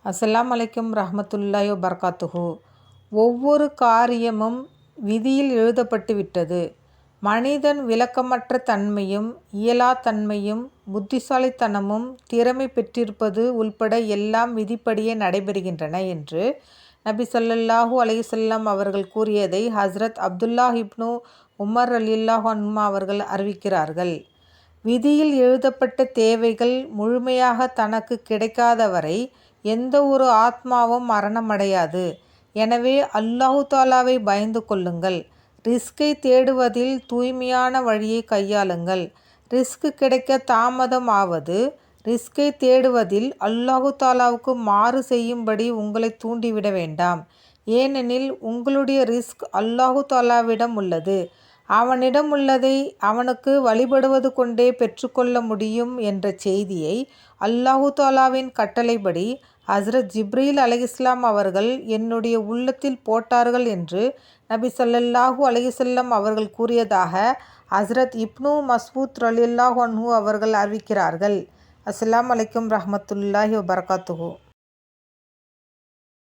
அஸ்ஸலாமு அலைக்கும் ரஹ்மத்துல்லாஹி வபரகாத்துஹு. ஒவ்வொரு காரியமும் விதியில் எழுதப்பட்டு விட்டது. மனிதன் விளக்கமற்ற தன்மையும் இயலா தன்மையும் புத்திசாலித்தனமும் திறமை பெற்றிருப்பது உள்பட எல்லாம் விதிப்படியே நடைபெறுகின்றன என்று நபி ஸல்லல்லாஹு அலைஹி வஸல்லம் அவர்கள் கூறியதை ஹஸ்ரத் அப்துல்லாஹ் இப்னு உமர் ரலியல்லாஹு அன்ஹுமா அவர்கள் அறிவிக்கிறார்கள். விதியில் எழுதப்பட்ட தேவைகள் முழுமையாக தனக்கு கிடைக்காதவரை எந்த ஒரு ஆத்மாவும் மரணமடையாது. எனவே அல்லாஹு தாலாவை பயந்து கொள்ளுங்கள். ரிஸ்கை தேடுவதில் தூய்மையான வழியை கையாளுங்கள். ரிஸ்க் கிடைக்க தாமதம் ஆவது ரிஸ்கை தேடுவதில் அல்லாஹு தாலாவுக்கு மாறு செய்யும்படி உங்களை தூண்டிவிட வேண்டாம். ஏனெனில் உங்களுடைய ரிஸ்க் அல்லாஹு தாலாவிடம் உள்ளது. அவனிடம் உள்ளதை அவனுக்கு வழிபடுவது கொண்டே பெற்றுக்கொள்ள முடியும் என்ற செய்தியை அல்லாஹு தாலாவின் கட்டளைப்படி ஹஸ்ரத் ஜிப்ரீல் அலைஹிஸ்ஸலாம் அவர்கள் என்னுடைய உள்ளத்தில் போட்டார்கள் என்று நபி ஸல்லல்லாஹு அலைஹி வஸல்லம் அவர்கள் கூறியதாக ஹஸ்ரத் இப்னு மஸ்ஊத் ரலியல்லாஹு அன்ஹு அவர்கள் அறிவிக்கிறார்கள். அஸ்ஸலாமு அலைக்கும் ரஹ்மத்துல்லாஹி வபரகாத்துஹு.